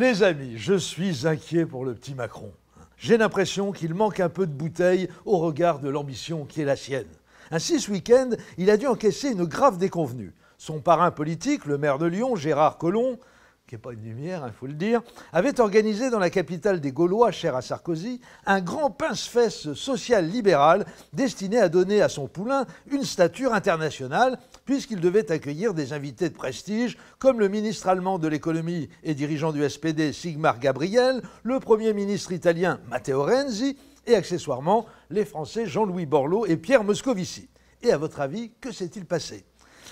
Mes amis, je suis inquiet pour le petit Macron. J'ai l'impression qu'il manque un peu de bouteille au regard de l'ambition qui est la sienne. Ainsi, ce week-end, il a dû encaisser une grave déconvenue. Son parrain politique, le maire de Lyon, Gérard Collomb, qui n'est pas une lumière, il faut le dire, avait organisé dans la capitale des Gaulois, chère à Sarkozy, un grand pince-fesse social-libéral destiné à donner à son poulain une stature internationale, puisqu'il devait accueillir des invités de prestige, comme le ministre allemand de l'économie et dirigeant du SPD, Sigmar Gabriel, le premier ministre italien, Matteo Renzi, et accessoirement les Français Jean-Louis Borloo et Pierre Moscovici. Et à votre avis, que s'est-il passé ?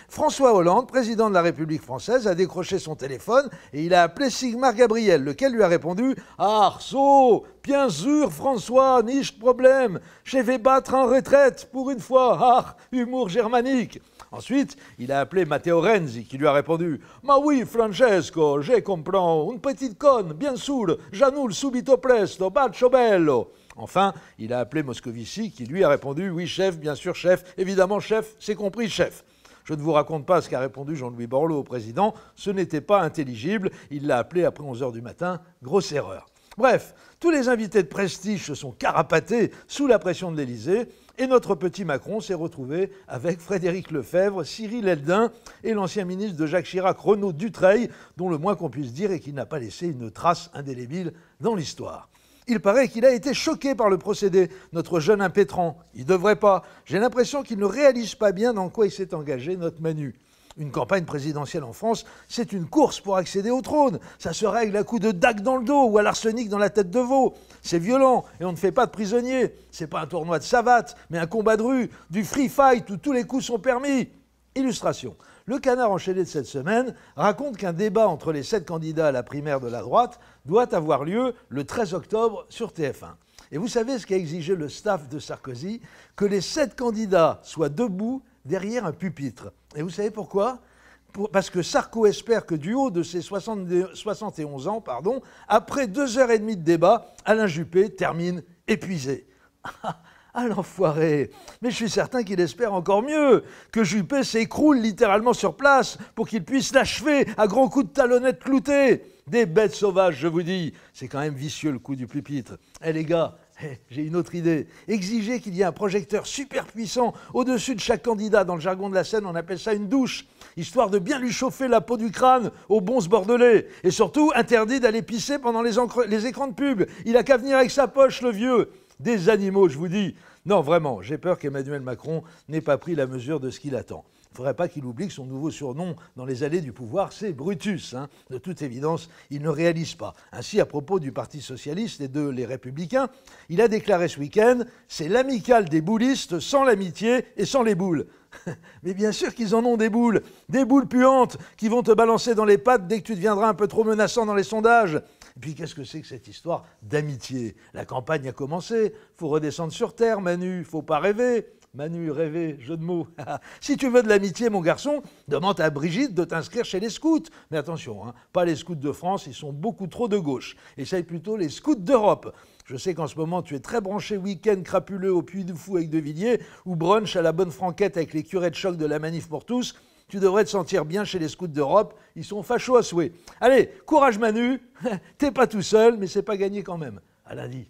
François Hollande, président de la République française, a décroché son téléphone et il a appelé Sigmar Gabriel, lequel lui a répondu « Ah, so, bien sûr, François, nicht problème, je vais battre en retraite pour une fois, ah, humour germanique ». Ensuite, il a appelé Matteo Renzi, qui lui a répondu « Ma oui, Francesco, je comprends, une petite conne, bien sûr, j'annule subito presto, bacio bello ». Enfin, il a appelé Moscovici, qui lui a répondu « Oui, chef, bien sûr, chef, évidemment, chef, c'est compris, chef ». Je ne vous raconte pas ce qu'a répondu Jean-Louis Borloo au président, ce n'était pas intelligible, il l'a appelé après 11 h du matin, grosse erreur. Bref, tous les invités de prestige se sont carapatés sous la pression de l'Élysée et notre petit Macron s'est retrouvé avec Frédéric Lefebvre, Cyril Eldin et l'ancien ministre de Jacques Chirac, Renaud Dutreil, dont le moins qu'on puisse dire est qu'il n'a pas laissé une trace indélébile dans l'histoire. Il paraît qu'il a été choqué par le procédé, notre jeune impétrant. Il ne devrait pas. J'ai l'impression qu'il ne réalise pas bien dans quoi il s'est engagé, notre Manu. Une campagne présidentielle en France, c'est une course pour accéder au trône. Ça se règle à coups de dague dans le dos ou à l'arsenic dans la tête de veau. C'est violent et on ne fait pas de prisonniers. C'est pas un tournoi de savates, mais un combat de rue, du free fight où tous les coups sont permis. Illustration. Le Canard enchaîné de cette semaine raconte qu'un débat entre les 7 candidats à la primaire de la droite doit avoir lieu le 13 octobre sur TF1. Et vous savez ce qu'a exigé le staff de Sarkozy ? Que les 7 candidats soient debout derrière un pupitre. Et vous savez pourquoi ? Parce que Sarko espère que du haut de ses 71 ans, après 2h30 de débat, Alain Juppé termine épuisé. Ah, l'enfoiré! Mais je suis certain qu'il espère encore mieux, que Juppé s'écroule littéralement sur place pour qu'il puisse l'achever à grands coups de talonnette cloutée. Des bêtes sauvages, je vous dis. C'est quand même vicieux le coup du pupitre. Eh les gars, j'ai une autre idée. Exiger qu'il y ait un projecteur super puissant au-dessus de chaque candidat. Dans le jargon de la scène, on appelle ça une douche, histoire de bien lui chauffer la peau du crâne aux bonzes bordelais. Et surtout, interdit d'aller pisser pendant les écrans de pub. Il a qu'à venir avec sa poche, le vieux. Des animaux, je vous dis. Non, vraiment, j'ai peur qu'Emmanuel Macron n'ait pas pris la mesure de ce qu'il attend. Il ne faudrait pas qu'il oublie que son nouveau surnom dans les allées du pouvoir, c'est Brutus. De toute évidence, il ne réalise pas. Ainsi, à propos du Parti socialiste et de Les Républicains, il a déclaré ce week-end « C'est l'amicale des boulistes sans l'amitié et sans les boules ». Mais bien sûr qu'ils en ont des boules puantes qui vont te balancer dans les pattes dès que tu deviendras un peu trop menaçant dans les sondages. Et puis qu'est-ce que c'est que cette histoire d'amitié ? La campagne a commencé, faut redescendre sur terre, Manu, faut pas rêver. Manu, rêver, jeu de mots. Si tu veux de l'amitié, mon garçon, demande à Brigitte de t'inscrire chez les scouts. Mais attention, pas les scouts de France, ils sont beaucoup trop de gauche. Essaye plutôt les scouts d'Europe. Je sais qu'en ce moment, tu es très branché week-end crapuleux au Puy du Fou avec De Villiers ou brunch à la bonne franquette avec les curés de choc de la Manif pour tous. Tu devrais te sentir bien chez les scouts d'Europe. Ils sont fachos à souhait. Allez, courage Manu. T'es pas tout seul, mais c'est pas gagné quand même. À lundi.